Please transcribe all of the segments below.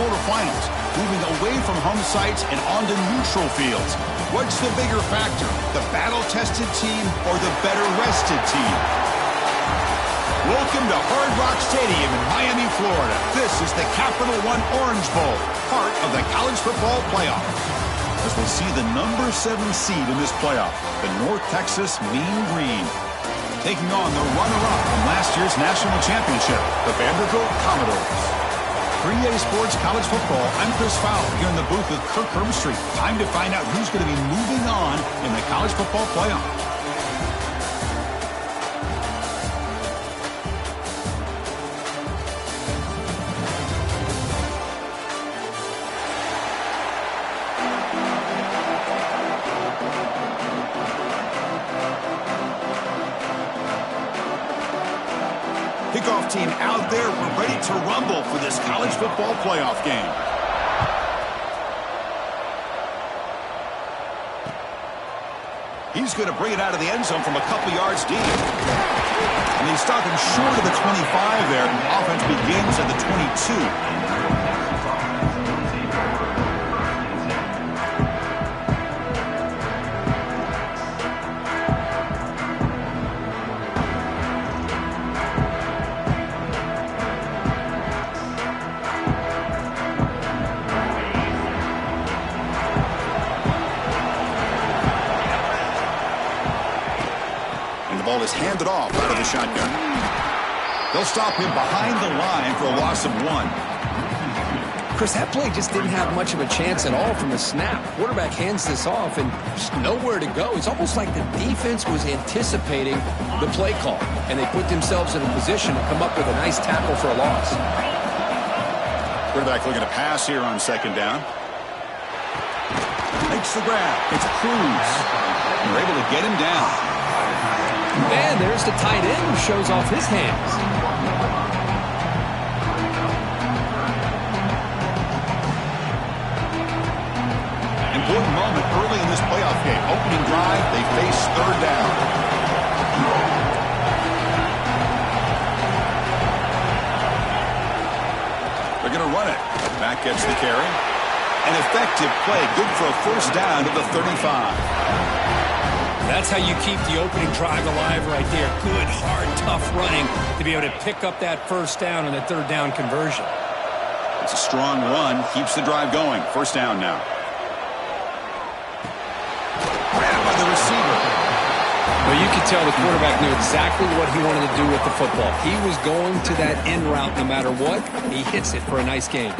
quarterfinals, moving away from home sites and onto neutral fields. What's the bigger factor, the battle-tested team or the better-rested team? Welcome to Hard Rock Stadium in Miami, Florida. This is the Capital One Orange Bowl, part of the college football playoff. As we'll see the number 7 seed in this playoff, the North Texas Mean Green, taking on the runner-up from last year's national championship, the Vanderbilt Commodores. 3A Sports College Football, I'm Chris Fowler here in the booth with Kirk Herbstreit. Time to find out who's going to be moving on in the college football playoff. Kickoff team out there. We're ready to rumble for this college football playoff game. He's going to bring it out of the end zone from a couple yards deep. And he's stopping short of the 25 there. Offense begins at the 22. Is handed off out of the shotgun. They'll stop him behind the line for a loss of 1. Chris, that play just didn't have much of a chance at all from the snap. Quarterback hands this off and just nowhere to go. It's almost like the defense was anticipating the play call, and they put themselves in a position to come up with a nice tackle for a loss. Quarterback looking to pass here on second down. Makes the grab. It's Cruz. They're able to get him down. And there's the tight end who shows off his hands. Important moment early in this playoff game. Opening drive, they face third down. They're going to run it. Back gets the carry. An effective play. Good for a first down to the 35. That's how you keep the opening drive alive right there. Good, hard, tough running to be able to pick up that first down on the third down conversion. It's a strong run. Keeps the drive going. First down now. Grabbed by the receiver. Well, you could tell the quarterback knew exactly what he wanted to do with the football. He was going to that in route no matter what. He hits it for a nice gain.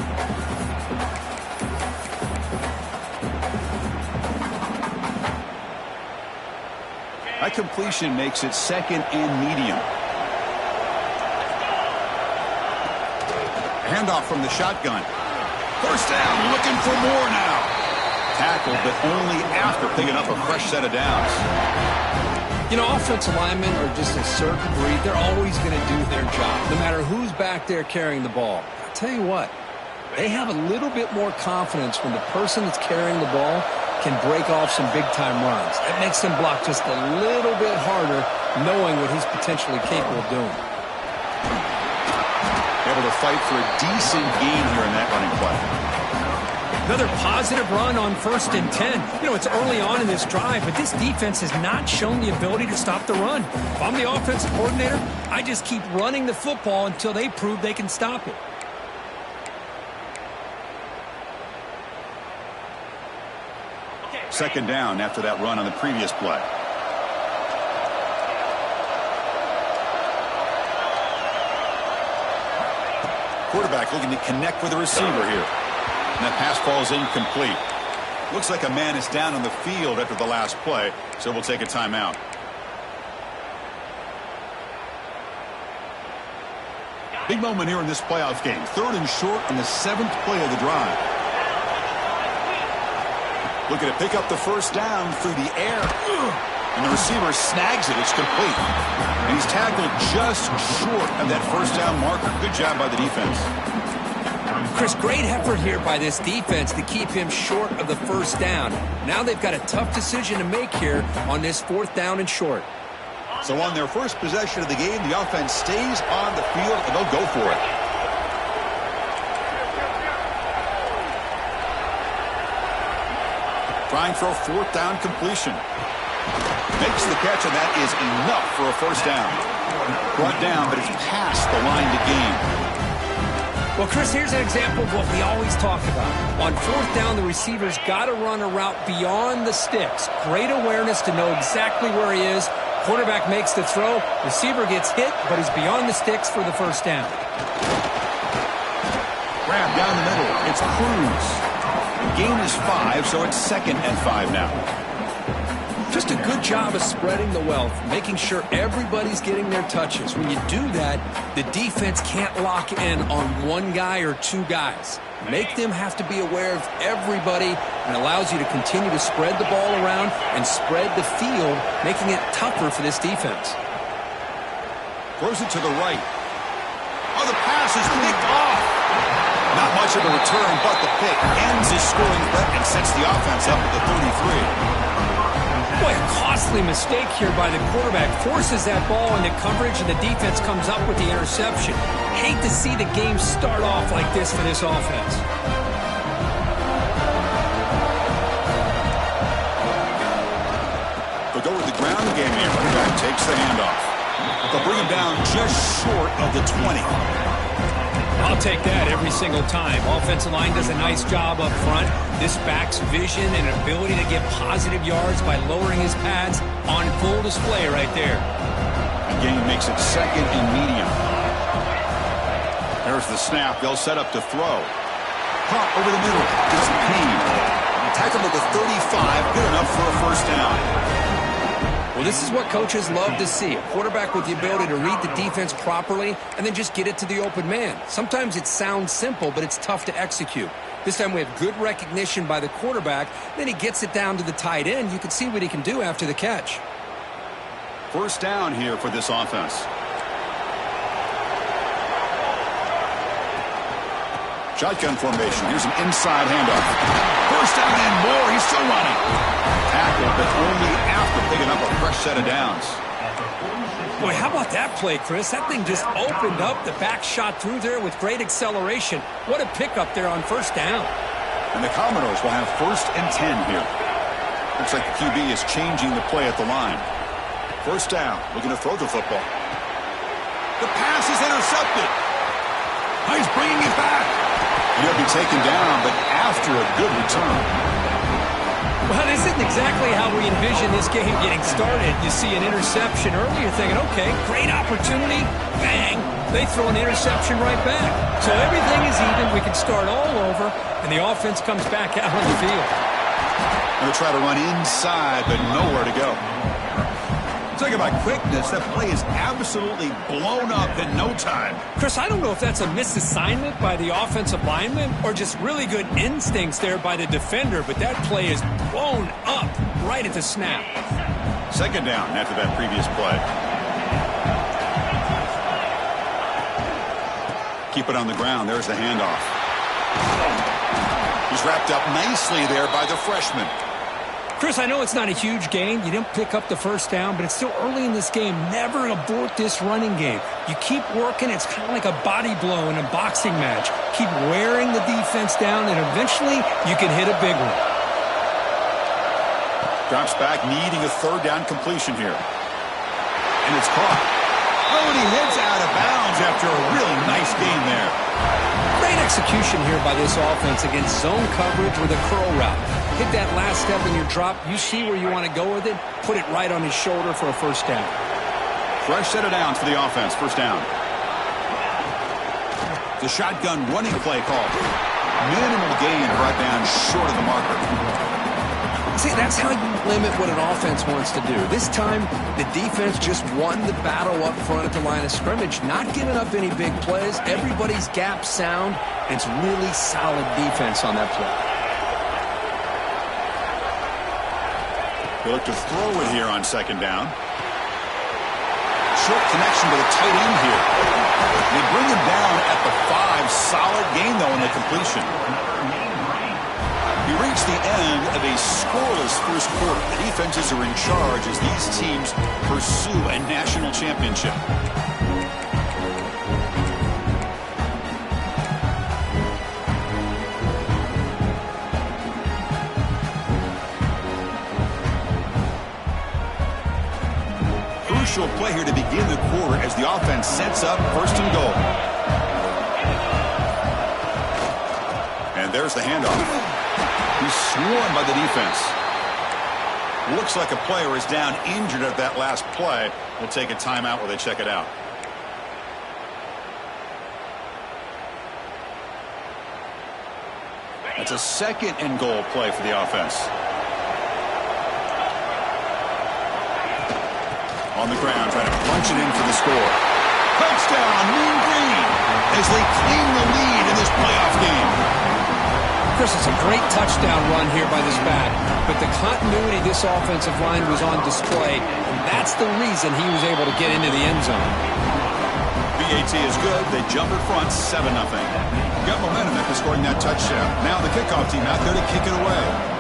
That completion makes it second and medium. Handoff from the shotgun. First down, looking for more now. Tackled, but only after picking up a fresh set of downs. You know, offensive linemen are just a certain breed. They're always going to do their job, no matter who's back there carrying the ball. I'll tell you what, they have a little bit more confidence when the person that's carrying the ball can break off some big-time runs. That makes them block just a little bit harder, knowing what he's potentially capable of doing. Able to fight for a decent gain here in that running play. Another positive run on 1st and 10. You know, it's early on in this drive, but this defense has not shown the ability to stop the run. If I'm the offensive coordinator, I just keep running the football until they prove they can stop it. Second down after that run on the previous play. Quarterback looking to connect with the receiver here. And that pass falls incomplete. Looks like a man is down on the field after the last play, so we'll take a timeout. Big moment here in this playoff game. 3rd and short on the 7th play of the drive. Looking to pick up the first down through the air. And the receiver snags it. It's complete. And he's tackled just short of that first down marker. Good job by the defense. Chris, great effort here by this defense to keep him short of the first down. Now they've got a tough decision to make here on this 4th down and short. So on their first possession of the game, the offense stays on the field and they'll go for it. Trying for a fourth down completion. Makes the catch, and that is enough for a first down. Brought down, but it's past the line to gain. Well, Chris, here's an example of what we always talk about. On fourth down, the receiver's got to run a route beyond the sticks. Great awareness to know exactly where he is. Quarterback makes the throw. Receiver gets hit, but is beyond the sticks for the first down. Grab down the middle. It's Cruz. Gain is 5, so it's 2nd and 5 now. Just a good job of spreading the wealth, making sure everybody's getting their touches. When you do that, the defense can't lock in on one guy or two guys. Make them have to be aware of everybody, and allows you to continue to spread the ball around and spread the field, making it tougher for this defense. Throws it to the right. Oh, the pass is picked off. Not much of a return, but the pick ends his scoring threat and sets the offense up at the 33. Boy, a costly mistake here by the quarterback. Forces that ball into coverage, and the defense comes up with the interception. Hate to see the game start off like this for this offense. They'll go with the ground game here. Running back takes the handoff. They'll bring him down just short of the 20. I'll take that every single time. Offensive line does a nice job up front. This back's vision and ability to get positive yards by lowering his pads on full display right there. The game makes it 2nd and medium. There's the snap. They'll set up to throw. Pop over the middle. It's Payne. Tackle at the 35. Good enough for a first down. Well, this is what coaches love to see. A quarterback with the ability to read the defense properly and then just get it to the open man. Sometimes it sounds simple, but it's tough to execute. This time we have good recognition by the quarterback. Then he gets it down to the tight end. You can see what he can do after the catch. First down here for this offense. Shotgun formation. Here's an inside handoff. First down and more. He's still running. Tackle, but only after picking up a fresh set of downs. Boy, how about that play, Chris? That thing just opened up. The back shot through there with great acceleration. What a pickup there on first down. And the Commodores will have 1st and 10 here. Looks like the QB is changing the play at the line. First down, looking to throw the football. The pass is intercepted. He's bringing it back. He'll be taken down, but after a good return. Well, this isn't exactly how we envision this game getting started. You see an interception early, you're thinking, okay, great opportunity. Bang! They throw an interception right back. So everything is even. We can start all over, and the offense comes back out on the field. They'll try to run inside, but nowhere to go. Talking about quickness, that play is absolutely blown up in no time. Chris, I don't know if that's a misassignment by the offensive lineman or just really good instincts there by the defender, but that play is blown up right at the snap. Second down after that previous play. Keep it on the ground. There's the handoff. He's wrapped up nicely there by the freshman. Chris, I know it's not a huge gain. You didn't pick up the first down, but it's still early in this game. Never abort this running game. You keep working. It's kind of like a body blow in a boxing match. Keep wearing the defense down, and eventually you can hit a big one. Drops back, needing a 3rd down completion here. And it's caught. Oh, and he heads out of bounds after a really nice game there. Great execution here by this offense against zone coverage with a curl route. Hit that last step in your drop. You see where you want to go with it. Put it right on his shoulder for a first down. Fresh set of downs for the offense. First down. The shotgun running play call. Minimal gain brought down short of the marker. See, that's how you limit what an offense wants to do. This time, the defense just won the battle up front at the line of scrimmage, not giving up any big plays. Everybody's gap sound. It's really solid defense on that play. They look to throw it here on second down. Short connection to the tight end here. They bring him down at the 5. Solid gain, though, in the completion. We reach the end of a scoreless first quarter. The defenses are in charge as these teams pursue a national championship. crucial play here to begin the quarter as the offense sets up first and goal. And there's the handoff. He's swarmed by the defense. Looks like a player is down injured at that last play. We'll take a timeout while they check it out. That's a second and goal play for the offense. On the ground, trying to punch it in for the score. Touchdown, Mean Green, as they claim the lead in this playoff game. Chris, it's a great touchdown run here by this back, but the continuity of this offensive line was on display, and that's the reason he was able to get into the end zone. BAT is good. They jump in front 7-0. Got momentum after scoring that touchdown. Now the kickoff team out there to kick it away.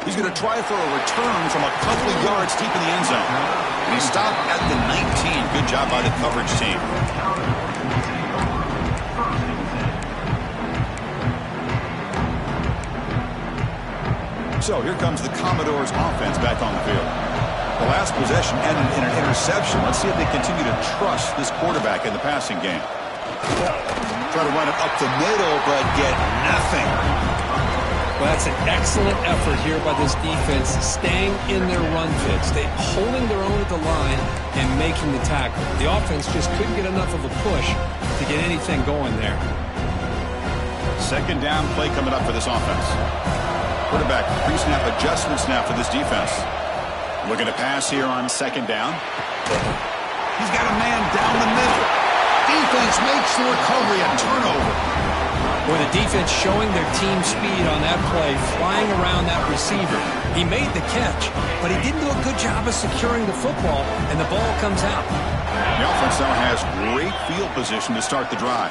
He's going to try for a return from a couple of yards deep in the end zone. And he stopped at the 19. Good job by the coverage team. So here comes the Commodores offense back on the field. The last possession ended in an interception. Let's see if they continue to trust this quarterback in the passing game. Try to run it up the middle, but get nothing. Well, that's an excellent effort here by this defense, staying in their run fits. They holding their own at the line and making the tackle. The offense just couldn't get enough of a push to get anything going there. Second down play coming up for this offense. Quarterback pre-snap adjustment snap for this defense. Looking to pass here on second down. He's got a man down the middle. Defense makes the recovery, a turnover. Boy, the defense showing their team speed on that play, flying around that receiver. He made the catch, but he didn't do a good job of securing the football, and the ball comes out. The offense now has great field position to start the drive.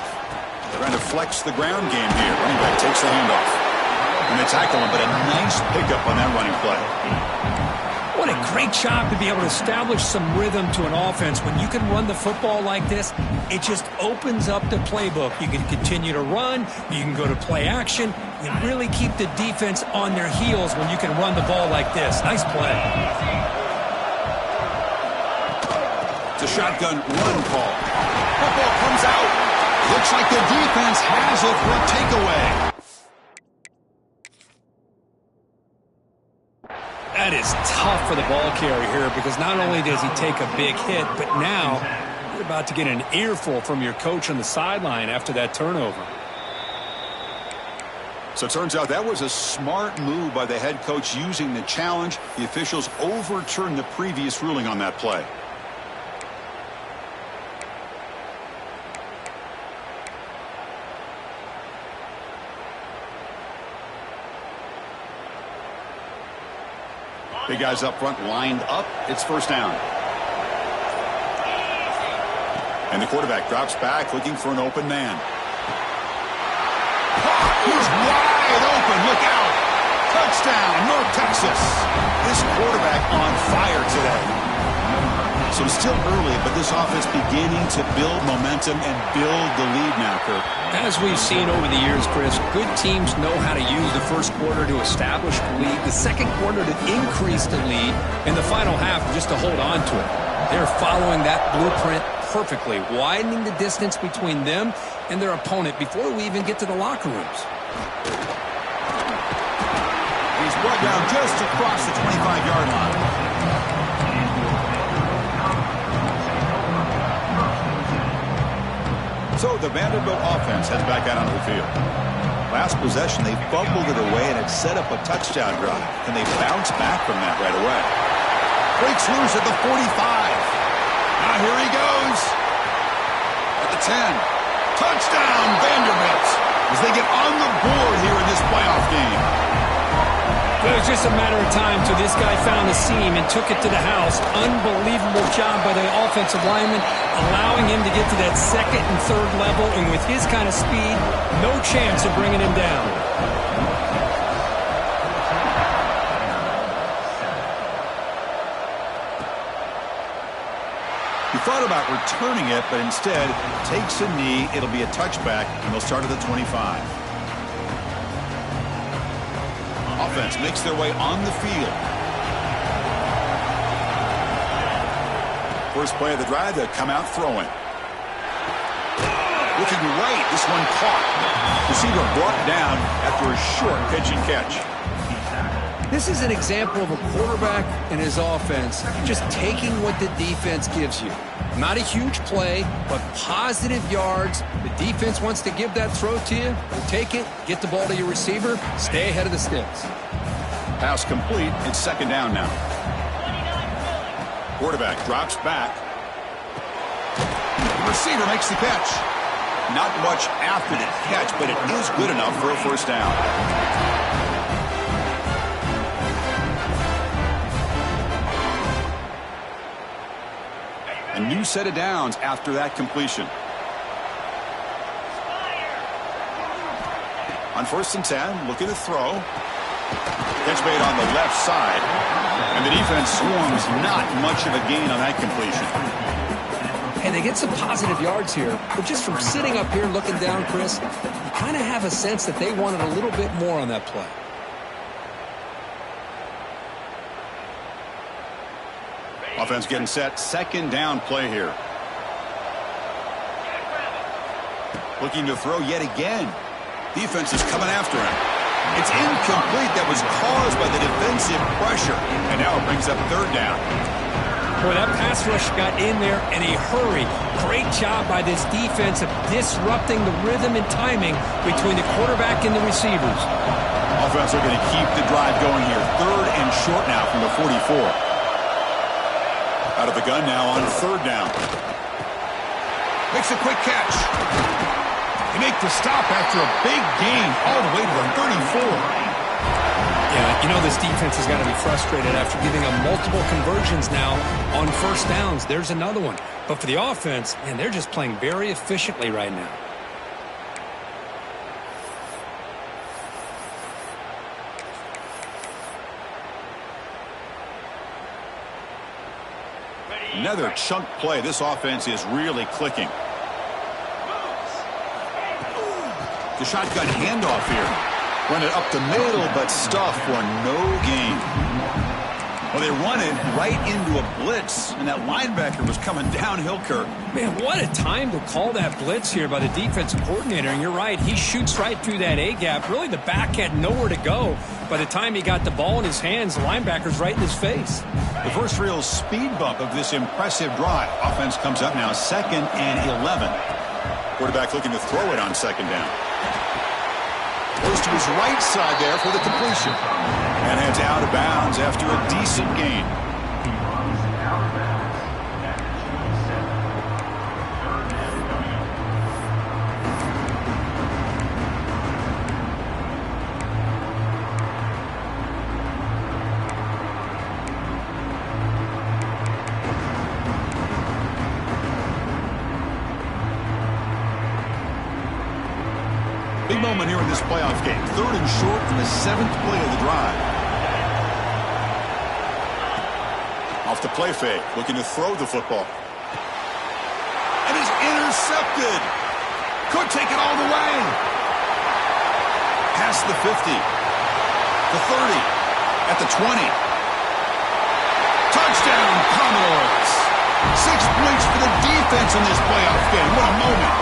Trying to flex the ground game here. Running back takes the handoff. And they tackle him, but a nice pickup on that running play. What a great job to be able to establish some rhythm to an offense. When you can run the football like this, it just opens up the playbook. You can continue to run. You can go to play action. You really keep the defense on their heels when you can run the ball like this. Nice play. It's a shotgun run call. Football comes out. Looks like the defense has it for a takeaway. That is tough for the ball carrier here because not only does he take a big hit, but now you're about to get an earful from your coach on the sideline after that turnover. So it turns out that was a smart move by the head coach using the challenge. The officials overturned the previous ruling on that play. Big guys up front lined up. It's first down. And the quarterback drops back looking for an open man. He's wide open. Look out. Touchdown, North Texas. This quarterback on fire today. So it's still early, but this offense beginning to build momentum and build the lead now, Kirk. As we've seen over the years, Chris, good teams know how to use the first quarter to establish the lead, the second quarter to increase the lead, and the final half just to hold on to it. They're following that blueprint perfectly, widening the distance between them and their opponent before we even get to the locker rooms. He's brought down just across the 25-yard line. So the Vanderbilt offense heads back out onto the field. Last possession, they fumbled it away, and it set up a touchdown drive. And they bounce back from that right away. Breaks loose at the 45. Now here he goes. At the 10. Touchdown, Vanderbilt, as they get on the board here in this playoff game. It was just a matter of time till this guy found a seam and took it to the house. Unbelievable job by the offensive lineman, allowing him to get to that second and third level, and with his kind of speed, no chance of bringing him down. He thought about returning it, but instead takes a knee. It'll be a touchback, and they'll start at the 25. offense makes their way on the field. First play of the drive, they'll come out throwing. Looking right, this one caught. Receiver brought down after a short pitch and catch. This is an example of a quarterback and his offense just taking what the defense gives you. Not a huge play, but positive yards. The defense wants to give that throw to you. You take it, get the ball to your receiver, stay ahead of the sticks. Pass complete. It's second down now. Quarterback drops back. The receiver makes the catch. Not much after the catch, but it is good enough for a first down. A new set of downs after that completion. On 1st and 10, looking to throw. Catch made on the left side. And the defense swarms, not much of a gain on that completion. And they get some positive yards here. But just from sitting up here looking down, Chris, you kind of have a sense that they wanted a little bit more on that play. Offense getting set. Second down play here. Looking to throw yet again. Defense is coming after him. It's incomplete. That was caused by the defensive pressure. And now it brings up third down. Boy, that pass rush got in there in a hurry. Great job by this defense of disrupting the rhythm and timing between the quarterback and the receivers. Offense are going to keep the drive going here. Third and short now from the 44. Out of the gun now on third down. Makes a quick catch. They make the stop after a big gain all the way to the 34. Yeah, you know this defense has got to be frustrated after giving up multiple conversions now on first downs. There's another one. But for the offense, man, they're just playing very efficiently right now. Another chunk play. This offense is really clicking. The shotgun handoff here. Run it up the middle, but stuffed for no gain. Well, they run it right into a blitz, and that linebacker was coming downhill, Kirk. Man, what a time to call that blitz here by the defensive coordinator. And you're right, he shoots right through that A-gap. Really, the back had nowhere to go. By the time he got the ball in his hands, the linebacker's right in his face. The first real speed bump of this impressive drive. Offense comes up now, 2nd and 11. Quarterback looking to throw it on second down. Goes to his right side there for the completion. And heads out of bounds after a decent gain. Big moment here in this playoff game. 3rd and short from the 7th play of the drive. Off the play fake, looking to throw the football. And is intercepted. Could take it all the way. Past the 50. The 30. At the 20. Touchdown, Commodores. 6 points for the defense in this playoff game. What a moment.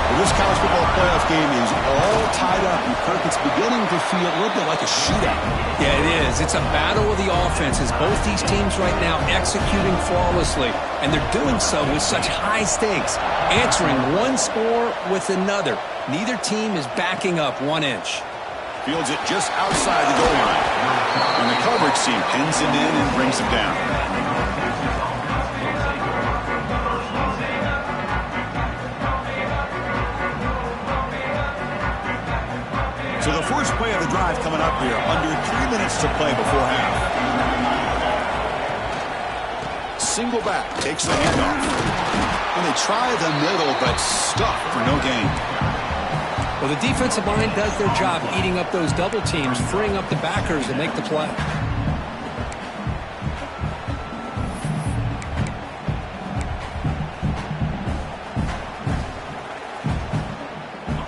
Well, this college football playoff game is all tied up, and Kirk, it's beginning to feel a little bit like a shootout. Yeah, it is. It's a battle of the offenses. Both these teams right now executing flawlessly, and they're doing so with such high stakes, answering one score with another. Neither team is backing up 1 inch. Fields it just outside the goal line. And the coverage team pins him in and brings him down. So the first play of the drive coming up here. Under 3 minutes to play before half. Single back takes the handoff. And they try the middle, but stuffed for no gain. Well, the defensive line does their job eating up those double teams, freeing up the backers to make the play.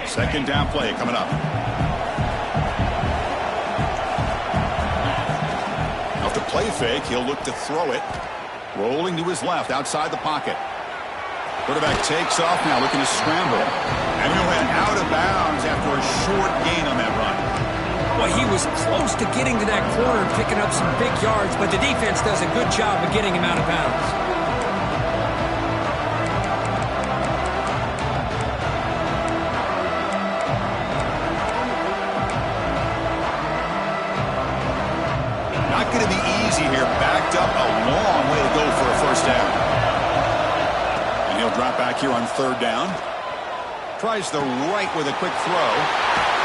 Second down play coming up. play fake. He'll look to throw it. Rolling to his left outside the pocket. Quarterback takes off now, looking to scramble. And he went out of bounds after a short gain on that run. Well, he was close to getting to that corner and picking up some big yards, but the defense does a good job of getting him out of bounds. Going to be easy here. Backed up a long way to go for a first down. And he'll drop back here on third down. Tries the right with a quick throw.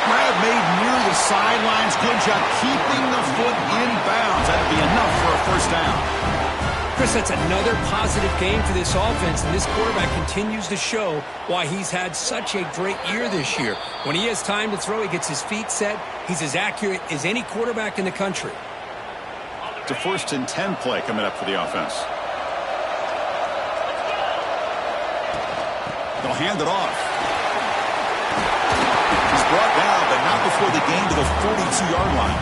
Grab made near the sidelines. Good job keeping the foot in bounds. That'd be enough for a first down. Chris, that's another positive game for this offense, and this quarterback continues to show why he's had such a great year this year. When he has time to throw, he gets his feet set. He's as accurate as any quarterback in the country. It's a 1st and 10 play coming up for the offense. They'll hand it off. He's brought down, but not before the gain to the 42-yard line.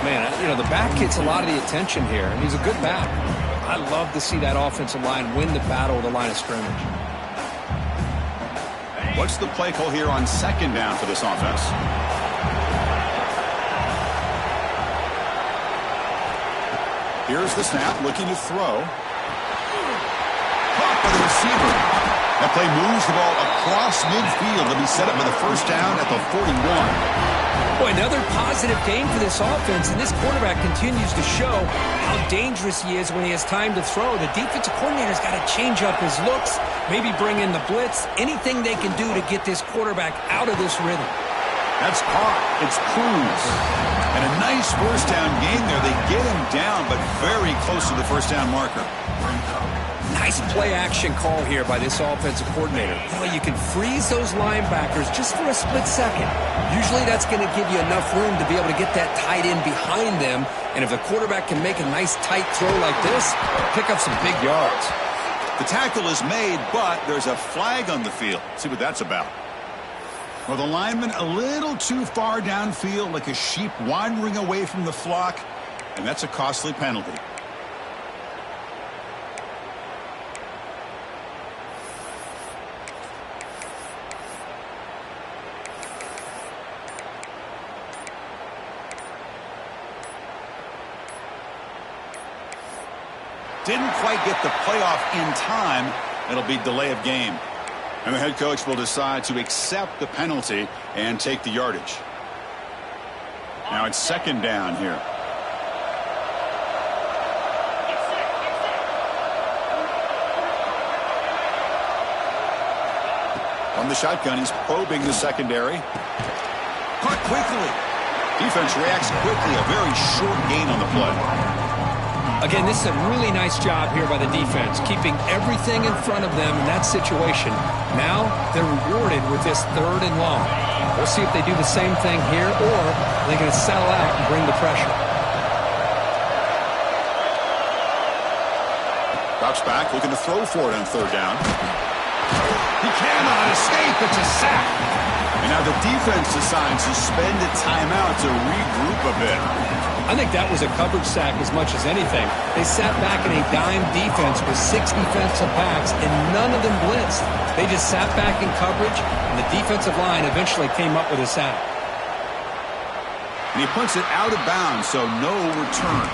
Man, you know, the back gets a lot of the attention here, and he's a good back. I love to see that offensive line win the battle with the line of scrimmage. What's the play call here on second down for this offense? Here's the snap, looking to throw. Caught by the receiver. That play moves the ball across midfield. It'll be set up with a first down at the 41. Boy, another positive game for this offense, and this quarterback continues to show how dangerous he is when he has time to throw. The defensive coordinator's got to change up his looks, maybe bring in the blitz, anything they can do to get this quarterback out of this rhythm. That's caught. It's Cruz. And a nice first down game there. They get him down, but very close to the first down marker. Nice play-action call here by this offensive coordinator. Boy, you can freeze those linebackers just for a split second. Usually that's going to give you enough room to be able to get that tight end behind them. And if the quarterback can make a nice tight throw like this, pick up some big yards. The tackle is made, but there's a flag on the field. See what that's about. Well, the lineman a little too far downfield, like a sheep wandering away from the flock, and that's a costly penalty. Didn't quite get the playoff in time. It'll be delay of game. And the head coach will decide to accept the penalty and take the yardage. Now it's second down here. On the shotgun, he's probing the secondary. Caught quickly. Defense reacts quickly. A very short gain on the play. Again, this is a really nice job here by the defense, keeping everything in front of them in that situation. Now they're rewarded with this third and long. We'll see if they do the same thing here, or they're going to settle out and bring the pressure. Drops back, looking to throw for it on third down. He cannot escape. It's a sack. And now the defense decides to spend a timeout to regroup a bit. I think that was a coverage sack as much as anything. They sat back in a dime defense with 6 defensive backs, and none of them blitzed. They just sat back in coverage, and the defensive line eventually came up with a sack. And he puts it out of bounds, so no return.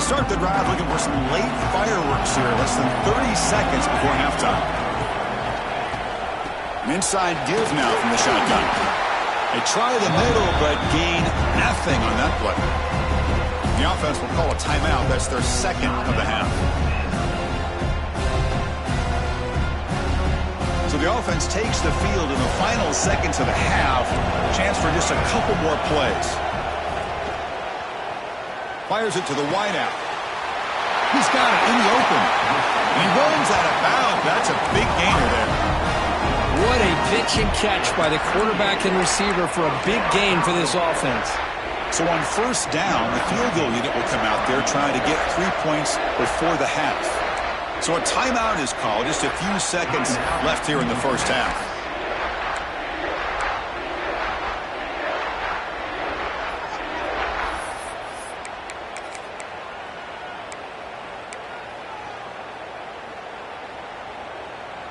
Start the drive looking for some late fireworks here. Less than 30 seconds before halftime. An inside give now from the shotgun. They try the middle, but gain nothing on that play. The offense will call a timeout. That's their second of the half. So the offense takes the field in the final seconds of the half. Chance for just a couple more plays. Fires it to the wideout. He's got it in the open. And he runs out of bounds. That's a big gainer there. What a pitch and catch by the quarterback and receiver for a big gain for this offense. So on first down, the field goal unit will come out there trying to get 3 points before the half. So a timeout is called. Just a few seconds left here in the first half.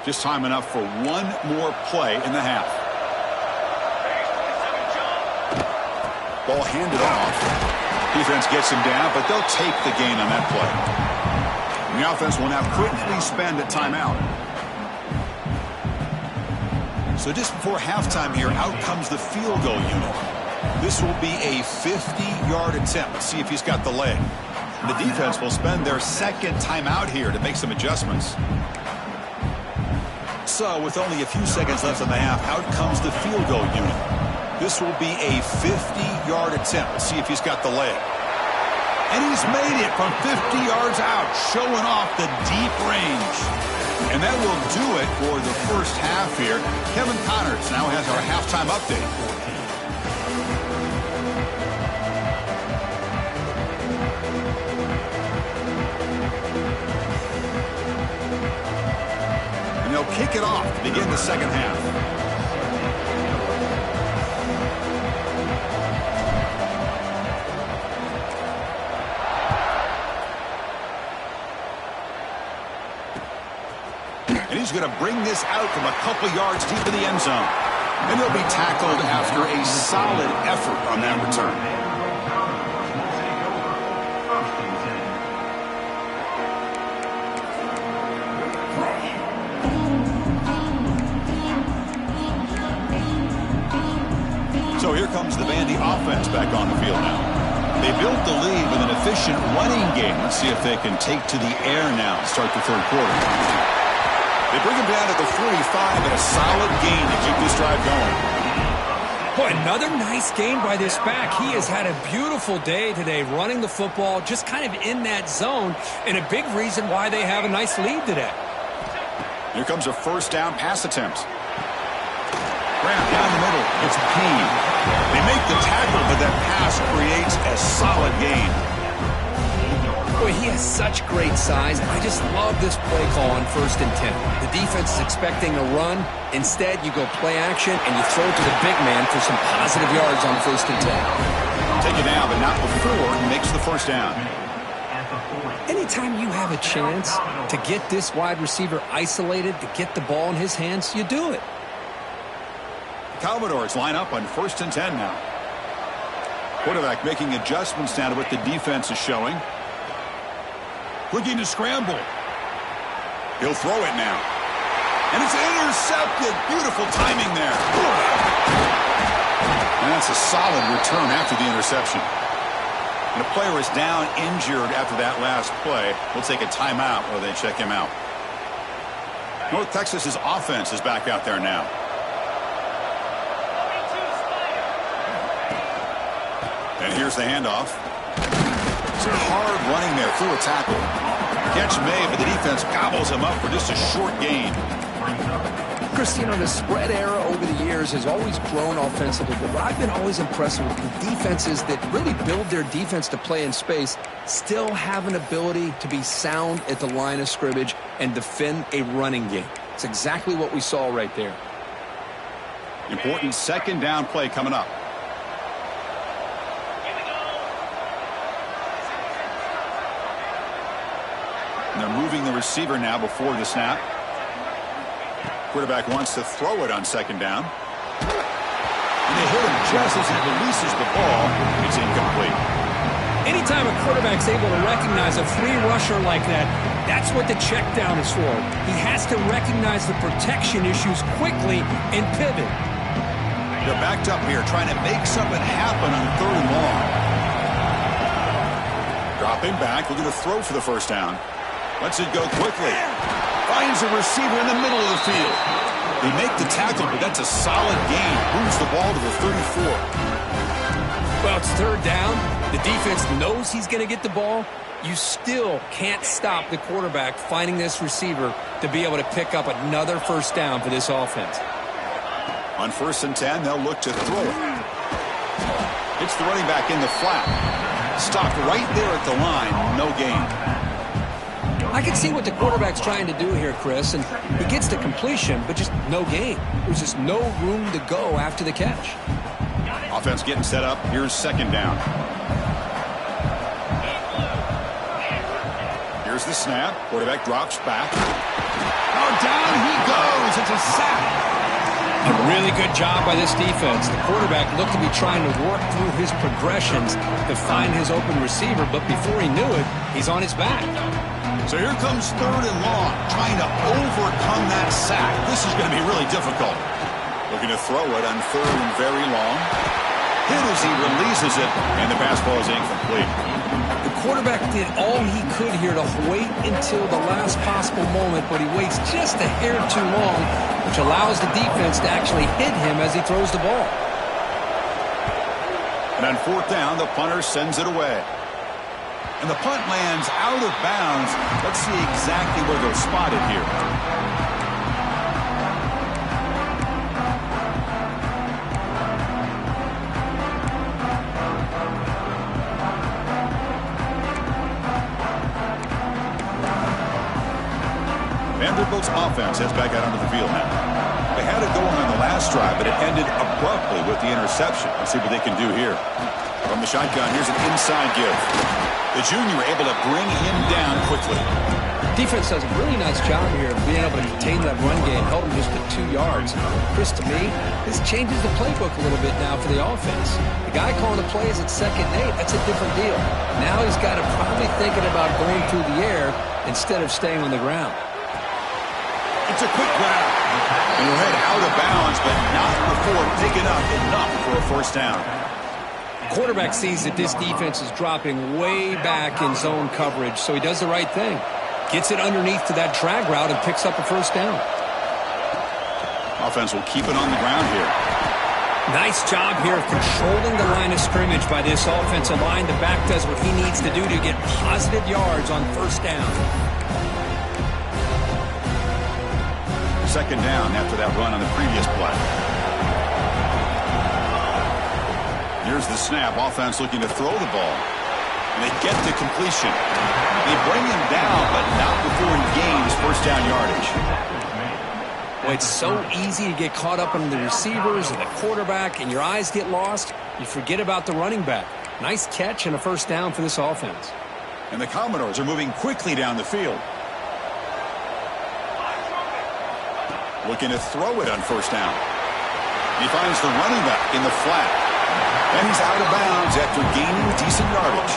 Just time enough for one more play in the half. Ball handed off. Defense gets him down, but they'll take the gain on that play. And the offense will now quickly spend a timeout. So just before halftime here, out comes the field goal unit. This will be a 50-yard attempt. Let's see if he's got the leg. The defense will spend their second timeout here to make some adjustments. So with only a few seconds left in the half, out comes the field goal unit. This will be a 50-yard attempt. Let's see if he's got the leg. And he's made it from 50 yards out, showing off the deep range. And that will do it for the first half here. Kevin Connors now has our halftime update. And they'll kick it off to begin the second half. He's going to bring this out from a couple yards deep in the end zone. And he'll be tackled after a solid effort on that return. So here comes the Vandy offense back on the field now. They built the lead with an efficient running game. Let's see if they can take to the air now to start the third quarter. They bring him down to the 45 and a solid gain to keep this drive going. Boy, another nice gain by this back. He has had a beautiful day today running the football, just kind of in that zone, and a big reason why they have a nice lead today. Here comes a first down pass attempt. Grant down the middle. It's Payne. They make the tackle, but that pass creates a solid gain. Boy, he has such great size. I just love this play call on 1st and 10. The defense is expecting a run. Instead, you go play action, and you throw it to the big man for some positive yards on 1st and 10. Take it down, but not before he makes the first down. Anytime you have a chance to get this wide receiver isolated, to get the ball in his hands, you do it. Commodores line up on 1st and 10 now. Quarterback making adjustments now to what the defense is showing. Looking to scramble. He'll throw it now. And it's intercepted. Beautiful timing there. And that's a solid return after the interception. And the player is down injured after that last play. We'll take a timeout while they check him out. North Texas's offense is back out there now. And here's the handoff. Some hard running there through a tackle. Catch made, but the defense gobbles him up for just a short gain. Christine, the spread era over the years has always grown offensively, but what I've been always impressed with the defenses that really build their defense to play in space still have an ability to be sound at the line of scrimmage and defend a running game. It's exactly what we saw right there. Important second down play coming up. And they're moving the receiver now before the snap. Quarterback wants to throw it on second down. And they hit him just as he releases the ball. It's incomplete. Anytime a quarterback's able to recognize a free rusher like that, that's what the check down is for. He has to recognize the protection issues quickly and pivot. They're backed up here trying to make something happen on 3rd and long. Dropping back, looking to throw for the first down. Lets it go quickly. Finds a receiver in the middle of the field. They make the tackle, but that's a solid gain. Moves the ball to the 34. Well, it's 3rd down. The defense knows he's going to get the ball. You still can't stop the quarterback finding this receiver to be able to pick up another first down for this offense. On 1st and 10, they'll look to throw it. It's the running back in the flat. Stopped right there at the line. No gain. I can see what the quarterback's trying to do here, Chris, and he gets the completion, but just no gain. There's just no room to go after the catch. Offense getting set up. Here's 2nd down. Here's the snap. Quarterback drops back. Oh, down he goes. It's a sack. A really good job by this defense. The quarterback looked to be trying to work through his progressions to find his open receiver, but before he knew it, he's on his back. So here comes 3rd and long, trying to overcome that sack. This is going to be really difficult. Looking to throw it on 3rd and very long. Hit as he releases it, and the pass ball is incomplete. The quarterback did all he could here to wait until the last possible moment, but he waits just a hair too long, which allows the defense to actually hit him as he throws the ball. And on 4th down, the punter sends it away. And the punt lands out of bounds. Let's see exactly where they're spotted here. Vanderbilt's offense heads back out onto the field now. They had it going on the last drive, but it ended abruptly with the interception. Let's see what they can do here. From the shotgun, here's an inside give. The junior able to bring him down quickly. Defense does a really nice job here of being able to contain that run game, held him just to 2 yards. Chris, to me, this changes the playbook a little bit now for the offense. The guy calling the plays at 2nd and 8, that's a different deal. Now he's got to probably thinking about going through the air instead of staying on the ground. It's a quick grab. And he'll head out of bounds, but not before picking up enough for a 1st down. Quarterback sees that this defense is dropping way back in zone coverage, so he does the right thing. Gets it underneath to that drag route and picks up a 1st down. Offense will keep it on the ground here. Nice job here of controlling the line of scrimmage by this offensive line. The back does what he needs to do to get positive yards on 1st down. 2nd down after that run on the previous play. Here's the snap. Offense looking to throw the ball. And they get the completion. They bring him down, but not before he gains 1st down yardage. Well, it's so easy to get caught up on the receivers and the quarterback, and your eyes get lost. You forget about the running back. Nice catch and a 1st down for this offense. And the Commodores are moving quickly down the field. Looking to throw it on 1st down. He finds the running back in the flat. And he's out of bounds after gaining decent yardage.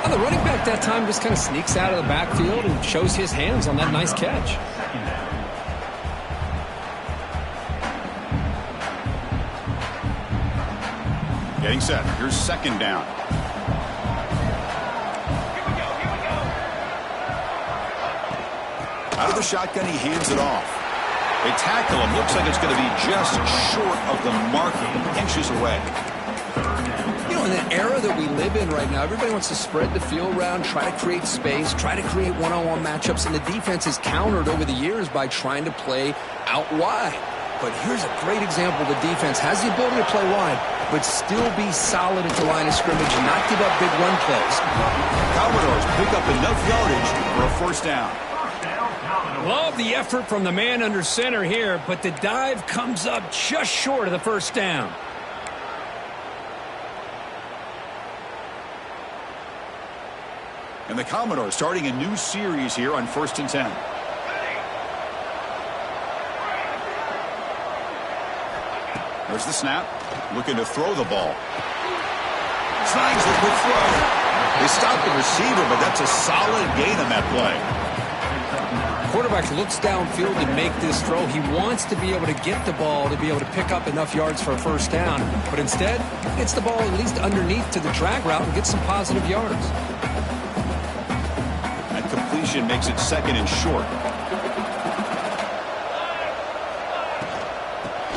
Well, the running back that time just kind of sneaks out of the backfield and shows his hands on that nice catch. Getting set. Here's 2nd down. Out of the shotgun, he hands it off. They tackle him. Looks like it's going to be just short of the marking, inches away. You know, in the era that we live in right now, everybody wants to spread the field around, try to create space, try to create one-on-one matchups, and the defense is countered over the years by trying to play out wide. But here's a great example. The defense has the ability to play wide, but still be solid at the line of scrimmage and not give up big run plays. Commodores pick up enough yardage for a 1st down. Love the effort from the man under center here, but the dive comes up just short of the 1st down. And the Commodores starting a new series here on 1st and 10. There's the snap. Looking to throw the ball. Snags the quick throw. They stop the receiver, but that's a solid gain on that play. Quarterback looks downfield to make this throw. He wants to be able to get the ball to be able to pick up enough yards for a 1st down, but instead gets the ball at least underneath to the drag route and gets some positive yards. That completion makes it 2nd and short.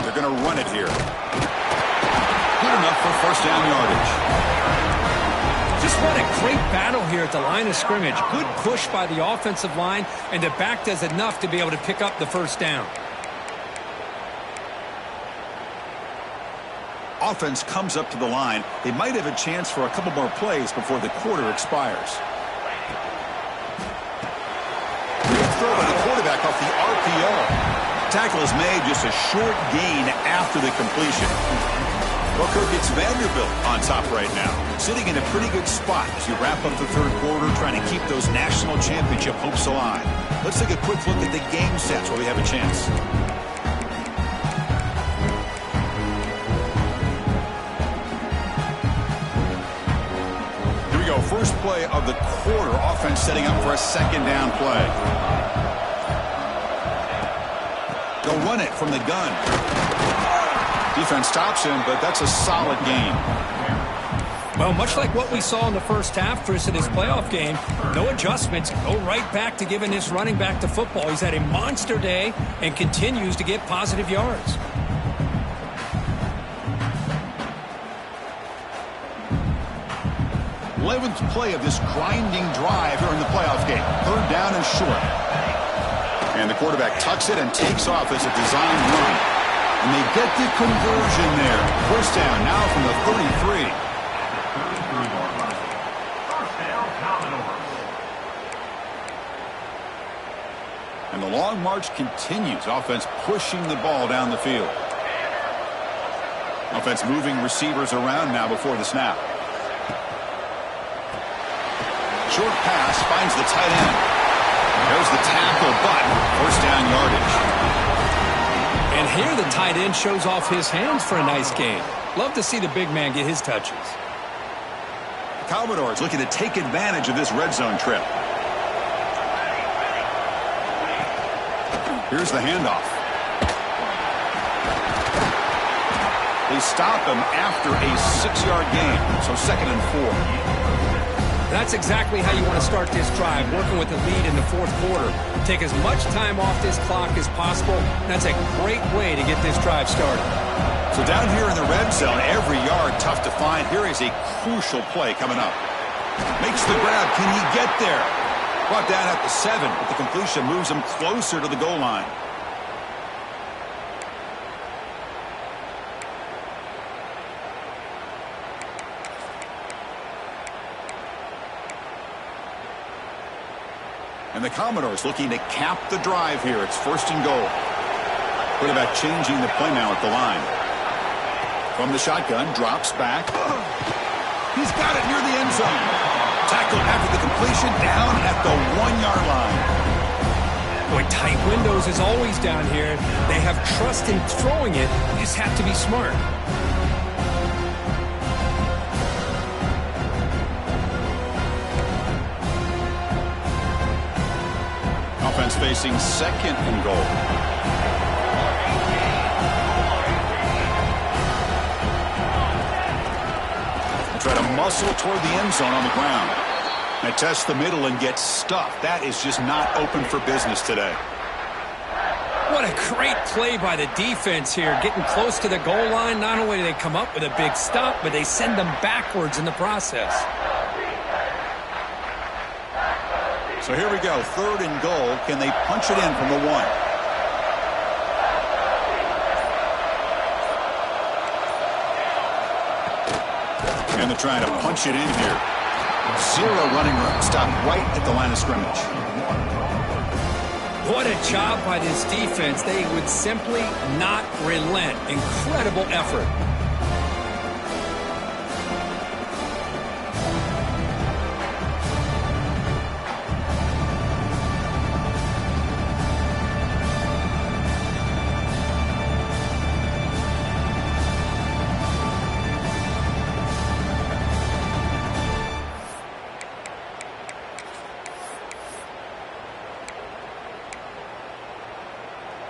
They're going to run it here. Good enough for 1st down yardage. Just what a great battle here at the line of scrimmage. Good push by the offensive line, and the back does enough to be able to pick up the 1st down. offense comes up to the line, they might have a chance for a couple more plays before the quarter expires. Good throw by the quarterback off the RPO. Tackle is made, just a short gain after the completion. Well, Kirk, it's Vanderbilt on top right now, sitting in a pretty good spot as you wrap up the third quarter, trying to keep those national championship hopes alive. Let's take a quick look at the game stats while we have a chance. Here we go, first play of the quarter, offense setting up for a second down play. They'll run it from the gun. Defense stops him, but that's a solid game. Well, much like what we saw in the first half, Chris, in his playoff game, no adjustments. Go right back to giving this running back to football. He's had a monster day and continues to get positive yards. Eleventh play of this grinding drive here in the playoff game. Third down and short. And the quarterback tucks it and takes off as a design run. And they get the conversion there. First down now from the 33. And the long march continues. Offense pushing the ball down the field. Offense moving receivers around now before the snap. Short pass finds the tight end. There's the tackle, but first down yardage. And here the tight end shows off his hands for a nice gain. Love to see the big man get his touches. The Commodores looking to take advantage of this red zone trip. Here's the handoff. They stop him after a 6-yard gain, so 2nd and 4. That's exactly how you want to start this drive, working with the lead in the fourth quarter. Take as much time off this clock as possible. That's a great way to get this drive started. So down here in the red zone, every yard tough to find. Here is a crucial play coming up. Makes the grab. Can he get there? Brought down at the 7, but the completion moves him closer to the goal line. And the Commodores looking to cap the drive here. It's 1st and goal. Quarterback changing the play now at the line. From the shotgun, drops back. He's got it near the end zone. Tackled after the completion, down at the 1-yard line. Boy, tight windows is always down here. They have trust in throwing it. You just have to be smart. Offense facing 2nd and goal. They try to muscle toward the end zone on the ground. They test the middle and get stuffed. That is just not open for business today. What a great play by the defense here. Getting close to the goal line. Not only do they come up with a big stop, but they send them backwards in the process. So here we go, 3rd and goal. Can they punch it in from the 1? And they're trying to punch it in here. 0 running room. Stop right at the line of scrimmage. What a job by this defense. They would simply not relent. Incredible effort.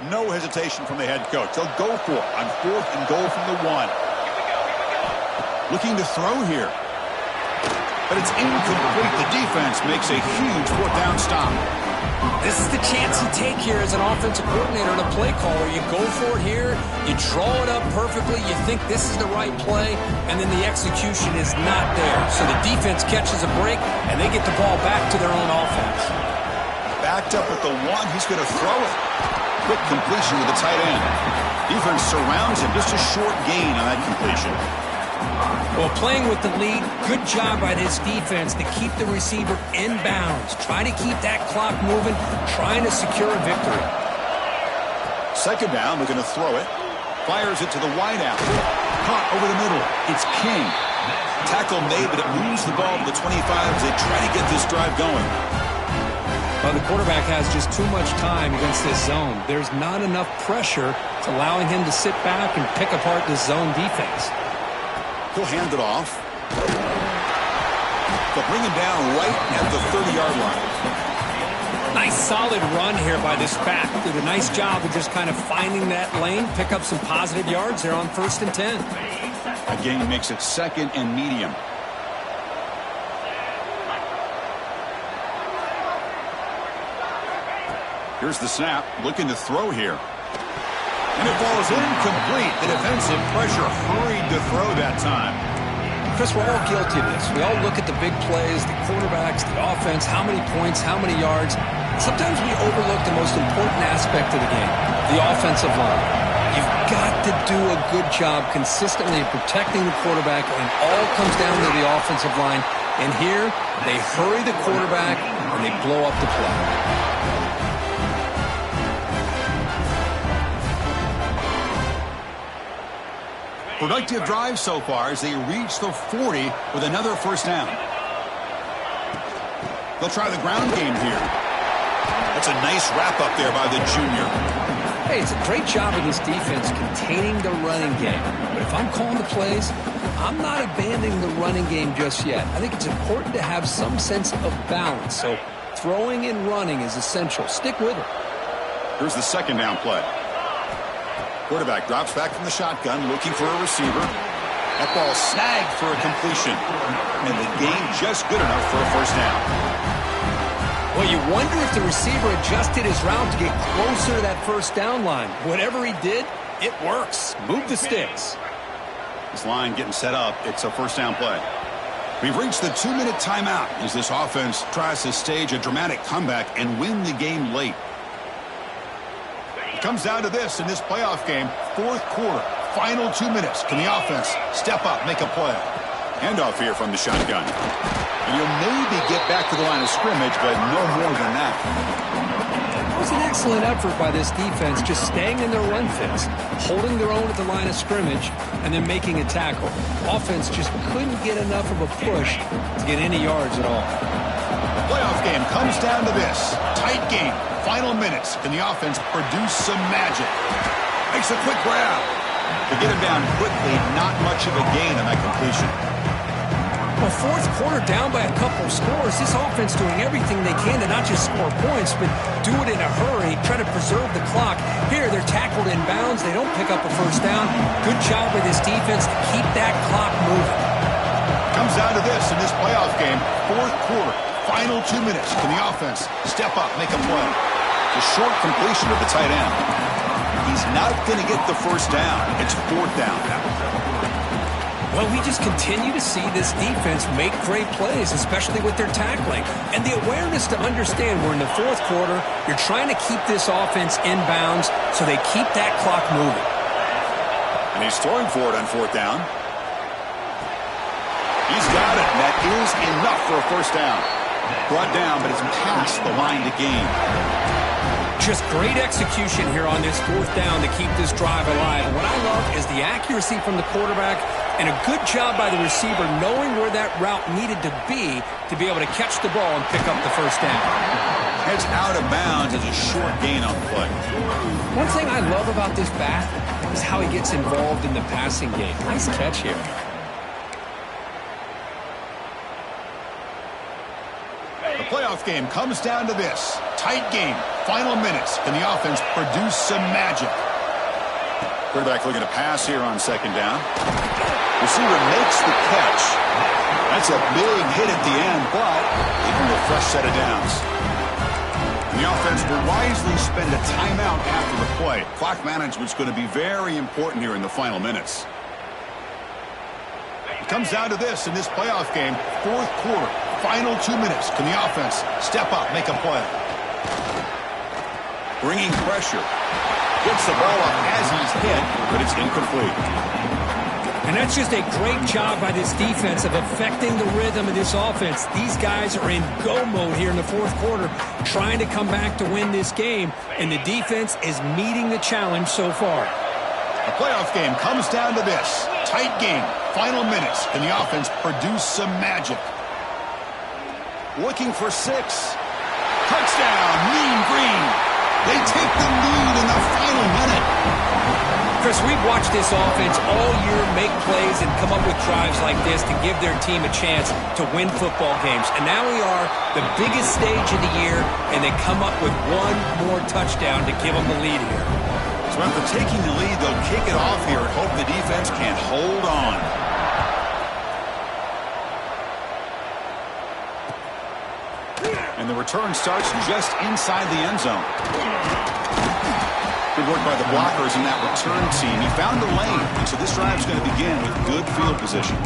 No hesitation from the head coach. They'll go for it on 4th and goal from the 1. Looking to throw here. But it's incomplete. The defense makes a huge 4th down stop. This is the chance you take here as an offensive coordinator and a play caller. You go for it here. You draw it up perfectly. You think this is the right play, and then the execution is not there. So the defense catches a break, and they get the ball back to their own offense. Backed up at the 1. He's going to throw it. Quick completion with the tight end. Defense surrounds him. Just a short gain on that completion. Well, playing with the lead, good job by this defense to keep the receiver in bounds. Try to keep that clock moving, trying to secure a victory. Second down, they're going to throw it. Fires it to the wideout. Caught over the middle. It's King. Tackle made, but it moves the ball to the 25 as they try to get this drive going. Well, the quarterback has just too much time against this zone. There's not enough pressure allowing him to sit back and pick apart this zone defense. He'll hand it off. They'll bring him down right at the 30-yard line. Nice solid run here by this back. Did a nice job of just kind of finding that lane, pick up some positive yards there on 1st and 10. A gain makes it 2nd and medium. Here's the snap, looking to throw here. And it falls incomplete. The defensive pressure hurried to throw that time. Chris, we're all guilty of this. We all look at the big plays, the quarterbacks, the offense, how many points, how many yards. Sometimes we overlook the most important aspect of the game, the offensive line. You've got to do a good job consistently protecting the quarterback, and it all comes down to the offensive line. And here, they hurry the quarterback, and they blow up the play. Productive drive so far as they reach the 40 with another first down. They'll try the ground game here. That's a nice wrap up there by the junior. Hey, it's a great job of this defense containing the running game. But if I'm calling the plays, I'm not abandoning the running game just yet. I think it's important to have some sense of balance. So throwing and running is essential. Stick with it. Here's the second down play. Quarterback drops back from the shotgun, looking for a receiver. That ball snagged for a completion. And the gain just good enough for a first down. Well, you wonder if the receiver adjusted his route to get closer to that first down line. Whatever he did, it works. Move the sticks. This line getting set up. It's a first down play. We've reached the 2-minute timeout as this offense tries to stage a dramatic comeback and win the game late. It comes down to this in this playoff game. 4th quarter, final 2 minutes. Can the offense step up, make a play? Handoff here from the shotgun. And you'll maybe get back to the line of scrimmage, but no more than that. It was an excellent effort by this defense, just staying in their run fits, holding their own at the line of scrimmage, and then making a tackle. Offense just couldn't get enough of a push to get any yards at all. The playoff game comes down to this. Tight game. Final minutes. Can the offense produce some magic? Makes a quick grab. To get him down quickly, not much of a gain on that completion. Well, 4th quarter down by a couple of scores. This offense doing everything they can to not just score points, but do it in a hurry, try to preserve the clock. Here, they're tackled in bounds. They don't pick up a first down. Good job by this defense to keep that clock moving. Comes down to this in this playoff game. 4th quarter, final 2 minutes. Can the offense step up, make a play? The short completion of the tight end. He's not going to get the first down. It's 4th down now. Well, we just continue to see this defense make great plays, especially with their tackling. And the awareness to understand we're in the 4th quarter, you're trying to keep this offense in bounds so they keep that clock moving. And he's throwing for it on 4th down. He's got it, and that is enough for a first down. Brought down, but it's past the line to gain. Just great execution here on this 4th down to keep this drive alive. And what I love is the accuracy from the quarterback and a good job by the receiver knowing where that route needed to be able to catch the ball and pick up the first down. Heads out of bounds as a short gain on the play. One thing I love about this back is how he gets involved in the passing game. Nice catch here. The playoff game comes down to this. Tight game. Final minutes. Can the offense produce some magic? Quarterback looking to pass here on 2nd down. Receiver makes the catch. That's a big hit at the end, but even a fresh set of downs. And the offense will wisely spend a timeout after the play. Clock management's going to be very important here in the final minutes. It comes down to this in this playoff game. 4th quarter. Final 2 minutes. Can the offense step up, make a play? Bringing pressure. Gets the ball up as he's hit, but it's incomplete. And that's just a great job by this defense of affecting the rhythm of this offense. These guys are in go mode here in the fourth quarter, trying to come back to win this game, and the defense is meeting the challenge so far. The playoff game comes down to this. Tight game, final minutes, and the offense produced some magic. Looking for 6. Touchdown, Mean Green. They take the lead in the final minute. Chris, we've watched this offense all year make plays and come up with drives like this to give their team a chance to win football games. And now we are the biggest stage of the year, and they come up with one more touchdown to give them the lead here. So after taking the lead, they'll kick it off here and hope the defense can hold on. And the return starts just inside the end zone. Good work by the blockers in that return team. He found a lane, and so this drive's going to begin with good field position.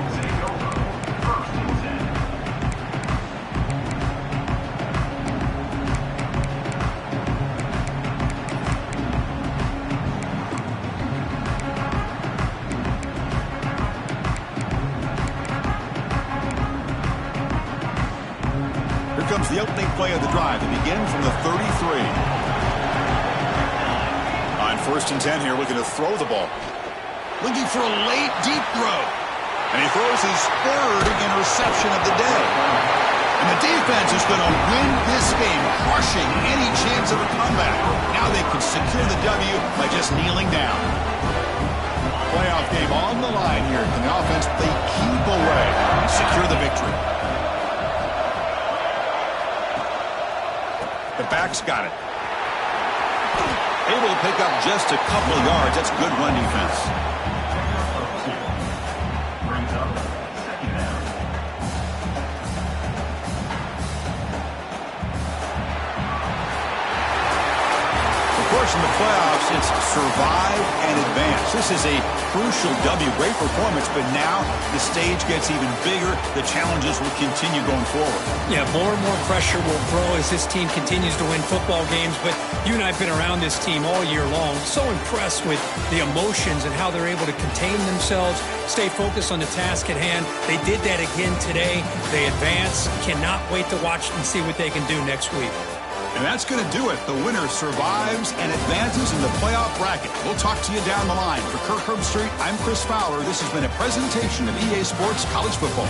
Here comes the opening play of the drive. It begins from the 33. On 1st and 10 here, looking to throw the ball. Looking for a late, deep throw. And he throws his 3rd interception of the day. And the defense is going to win this game, crushing any chance of a comeback. Now they can secure the W by just kneeling down. Playoff game on the line here. Can the offense play keep away and secure the victory? The back's got it. Able to pick up just a couple of yards. That's good run defense. Of course, in the playoffs, it's survive and advance. This is a crucial W. Great performance, but now the stage gets even bigger. The challenges will continue going forward. Yeah, more and more pressure will grow as this team continues to win football games, but you and I have been around this team all year long. So impressed with the emotions and how they're able to contain themselves, stay focused on the task at hand. They did that again today. They advance. Cannot wait to watch and see what they can do next week. And that's going to do it. The winner survives and advances in the playoff bracket. We'll talk to you down the line. For Kirk Herbstreit, I'm Chris Fowler. This has been a presentation of EA Sports College Football.